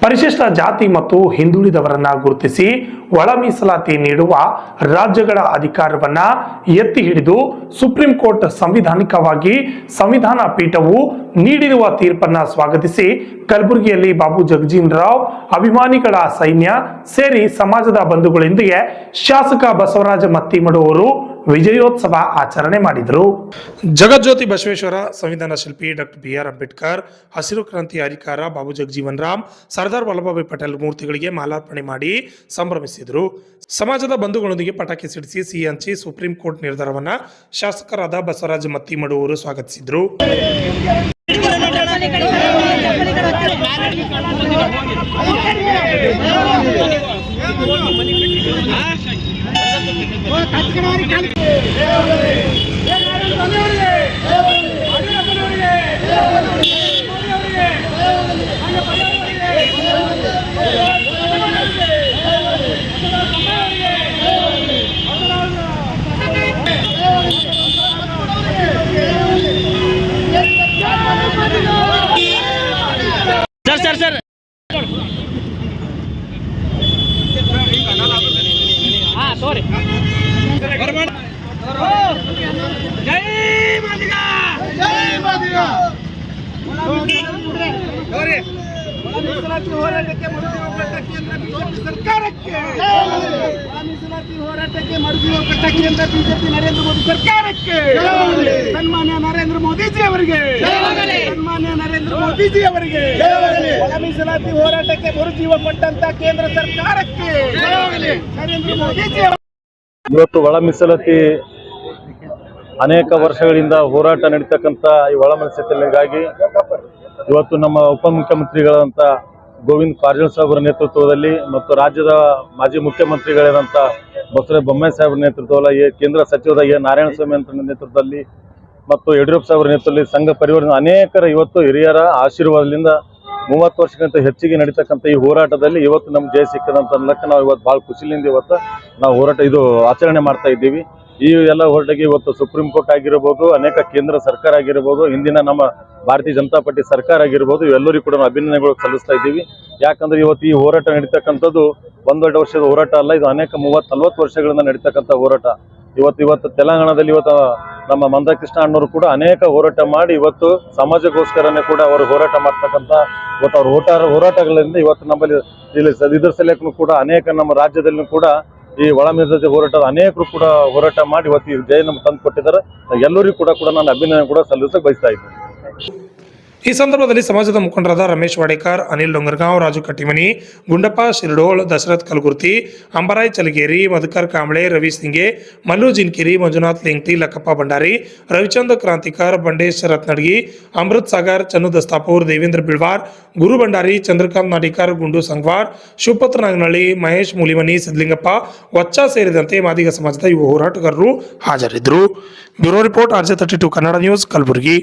ಪರಿಶಿಷ್ಟ ಜಾತಿ ಮತ್ತು ಹಿಂದುಳಿದವರನ್ನ ಗುರುತಿಸಿ ಒಳ ಮೀಸಲಾತಿ ನೀಡುವ ರಾಜ್ಯಗಳ ಅಧಿಕಾರವನ್ನ ಎತ್ತಿ ಹಿಡಿದು ಸುಪ್ರೀಂ ಕೋರ್ಟ್ ಸಂವಿಧಾನಿಕವಾಗಿ ಸಂವಿಧಾನ ಪೀಠವು ನೀಡಿರುವ ತೀರ್ಪನ್ನ ಸ್ವಾಗತಿಸಿ ಕಲಬುರಗಿಯಲ್ಲಿ ಬಾಬು ಜಗಜೀವನ್ ರಾವ್ ಅಭಿಮಾನಿಗಳ ಸೈನ್ಯ ಸೇರಿ ಸಮಾಜದ ಬಂಧುಗಳೊಂದಿಗೆ ಶಾಸಕ ಬಸವರಾಜ ಮತ್ತಿಮಡು ಅವರು ವಿಜಯೋತ್ಸವ ಆಚರಣೆ ಮಾಡಿದರು. ಜಗಜ್ಯೋತಿ ಬಸವೇಶ್ವರ, ಸಂವಿಧಾನ ಶಿಲ್ಪಿ ಡಾಕ್ಟರ್ BR ಅಂಬೇಡ್ಕರ್, ಹಸಿರು ಕ್ರಾಂತಿ ಹರಿಕಾರ ಬಾಬು ಜಗಜೀವನ್ ರಾಮ್, ಸರ್ದಾರ್ ವಲ್ಲಭಭಾಯಿ ಪಟೇಲ್ ಮೂರ್ತಿಗಳಿಗೆ ಮಾಲಾರ್ಪಣೆ ಮಾಡಿ ಸಂಭ್ರಮಿಸಿದರು. ಸಮಾಜದ ಬಂಧುಗಳೊಂದಿಗೆ ಪಟಾಕಿ ಸಿಡಿಸಿ ಸಿಹಿ ಹಂಚಿ ಸುಪ್ರೀಂ ಕೋರ್ಟ್ ನಿರ್ಧಾರವನ್ನ ಶಾಸಕರಾದ ಬಸವರಾಜ ಮತ್ತಿಮಡು ಅವರು ಸ್ವಾಗತಿಸಿದರು. सर हाँ सॉरी जय मादिगा ಮೀಸಲಾತಿ ಹೋರಾಟಕ್ಕೆ ಮರುಜೀವ ಕೇಂದ್ರ ಬಿಜೆಪಿ ನರೇಂದ್ರ ಮೋದಿ ಸರ್ಕಾರಕ್ಕೆ ಸನ್ಮಾನ್ಯ ನರೇಂದ್ರ ಮೋದಿಜಿ ಅವರಿಗೆ ಸನ್ಮಾನ್ಯ ನರೇಂದ್ರ ಮೋದಿಜಿ ಅವರಿಗೆ ಒಳ ಮೀಸಲಾತಿ ಹೋರಾಟಕ್ಕೆ ಮರುಜೀವ ಕೊಟ್ಟಂತ ಕೇಂದ್ರ ಸರ್ಕಾರಕ್ಕೆ ನರೇಂದ್ರ ಮೋದಿಜಿ. ಇವತ್ತು ಒಳ ಮೀಸಲಾತಿ ಅನೇಕ ವರ್ಷಗಳಿಂದ ಹೋರಾಟ ನಡೀತಕ್ಕಂಥ ಈ ಒಳ ಮೀಸಲಾತಿಗಾಗಿ ಇವತ್ತು ನಮ್ಮ ಉಪಮುಖ್ಯಮಂತ್ರಿಗಳಾದಂಥ ಗೋವಿಂದ ಕಾರಜೋಳ ಸಾಹೇಬರ ನೇತೃತ್ವದಲ್ಲಿ ಮತ್ತು ರಾಜ್ಯದ ಮಾಜಿ ಮುಖ್ಯಮಂತ್ರಿಗಳಾದಂಥ ಬಸವರಾಜ ಬೊಮ್ಮಾಯಿ ಸಾಹೇಬರ ನೇತೃತ್ವದಲ್ಲಿ ಕೇಂದ್ರ ಸಚಿವರಾದ ನಾರಾಯಣಸ್ವಾಮಿ ಅಂತ ನೇತೃತ್ವದಲ್ಲಿ ಮತ್ತು ಯಡಿಯೂರಪ್ಪ ಸಾಹೇಬರ ನೇತೃತ್ವದಲ್ಲಿ ಸಂಘ ಪರಿವಾರದ ಅನೇಕರ ಇವತ್ತು ಹಿರಿಯರ ಆಶೀರ್ವಾದದಿಂದ 30 ವರ್ಷಕ್ಕಿಂತ ಹೆಚ್ಚಿಗೆ ನಡೀತಕ್ಕಂಥ ಈ ಹೋರಾಟದಲ್ಲಿ ಇವತ್ತು ನಮ್ಗೆ ಜಯ ಸಿಕ್ಕದಂತ ಅನ್ನಕ್ಕೆ ನಾವು ಇವತ್ತು ಭಾಳ ಖುಷಿಯಿಂದ ಇವತ್ತು ನಾವು ಹೋರಾಟ ಆಚರಣೆ ಮಾಡ್ತಾ ಇದ್ದೀವಿ. ಈ ಎಲ್ಲ ಹೋರಾಟಕ್ಕೆ ಇವತ್ತು ಸುಪ್ರೀಂ ಕೋರ್ಟ್ ಆಗಿರ್ಬೋದು, ಅನೇಕ ಕೇಂದ್ರ ಸರ್ಕಾರ ಆಗಿರ್ಬೋದು, ಹಿಂದಿನ ನಮ್ಮ ಭಾರತೀಯ ಜನತಾ ಪಾರ್ಟಿ ಸರ್ಕಾರ ಆಗಿರ್ಬೋದು, ಇವೆಲ್ಲರಿಗೂ ಕೂಡ ನಾವು ಅಭಿನಂದನೆಗಳು ಸಲ್ಲಿಸ್ತಾ ಇದ್ದೀವಿ. ಯಾಕಂದ್ರೆ ಇವತ್ತು ಈ ಹೋರಾಟ ನಡೀತಕ್ಕಂಥದ್ದು 1 ವರ್ಷದ ಹೋರಾಟ ಅಲ್ಲ, ಇದು ಅನೇಕ 30-40 ವರ್ಷಗಳಿಂದ ನಡೀತಕ್ಕಂಥ ಹೋರಾಟ. ಇವತ್ತು ತೆಲಂಗಾಣದಲ್ಲಿ ಇವತ್ತು ನಮ್ಮ ಮಂದಕೃಷ್ಣ ಅಣ್ಣವರು ಕೂಡ ಅನೇಕ ಹೋರಾಟ ಮಾಡಿ ಇವತ್ತು ಸಮಾಜಕ್ಕೋಸ್ಕರನೇ ಕೂಡ ಅವರು ಹೋರಾಟ ಮಾಡ್ತಕ್ಕಂಥ ಇವತ್ತು ಅವ್ರ ಹೋರಾಟಗಳಿಂದ ಇವತ್ತು ನಮ್ಮಲ್ಲಿ ಇಲ್ಲಿ ಇದ್ರ ಸಲಕ್ಕೂ ಕೂಡ ಅನೇಕ ನಮ್ಮ ರಾಜ್ಯದಲ್ಲೂ ಕೂಡ ಈ ಒಳ ಮೀಸಲಾತಿ ಹೋರಾಟದ ಅನೇಕರು ಕೂಡ ಹೋರಾಟ ಮಾಡಿ ಇವತ್ತು ಈ ಜಯ ನಮ್ಗೆ ತಂದು ಕೊಟ್ಟಿದ್ದಾರೆ. ಎಲ್ಲರಿಗೂ ಕೂಡ ನಾನು ಅಭಿನಂದನೆ ಕೂಡ ಸಲ್ಲಿಸಕ್ಕೆ ಬಯಸ್ತಾ ಇದ್ದೀನಿ. ಈ ಸಂದರ್ಭದಲ್ಲಿ ಸಮಾಜದ ಮುಖಂಡರಾದ ರಮೇಶ್ ವಾಡೇಕರ್, ಅನಿಲ್ ಡೊಂಗರ್ಗಾಂವ್, ರಾಜು ಕಟ್ಟಿಮನಿ, ಗುಂಡಪ್ಪ ಶಿರಡೋಳ್, ದಶರಥ್ ಕಲಗುರ್ತಿ, ಅಂಬರಾಯ್ ಚಲಗೇರಿ, ಮಧುಕರ್ ಕಾಂಬ್ಳೆ, ರವಿ ಸಿಂಗೆ, ಮಲ್ಲು ಜಿನ್ಕಿರಿ, ಮಂಜುನಾಥ್ ಲಿಂಗ್ತಿ, ಲಕ್ಕಪ್ಪ ಭಂಡಾರಿ, ರವಿಚಂದ್ರ ಕ್ರಾಂತಿಕರ್, ಬಂಡೇಶ್ ರತ್ನಡ್ಗಿ, ಅಮೃತ್ ಸಾಗರ್, ಚನ್ನು ದಸ್ತಾಪುರ್, ದೇವೇಂದ್ರ ಬಿಳ್ವಾರ್, ಗುರು ಭಂಡಾರಿ, ಚಂದ್ರಕಾಂತ್ ನಾಡಿಕರ್, ಗುಂಡು ಸಂಗ್ವಾರ್, ಶಿವಪತ್ರ ನಾಗನಹಳ್ಳಿ, ಮಹೇಶ್ ಮುಲಿಮನಿ, ಸಿದ್ಲಿಂಗಪ್ಪ, ವಚ್ಚ ಸೇರಿದಂತೆ ಮಾದಿಗ ಸಮಾಜದ ಯುವ ಹೋರಾಟಗಾರರು ಹಾಜರಿದ್ದರು. Bureau report RJ32 Kannada news, Kalaburagi.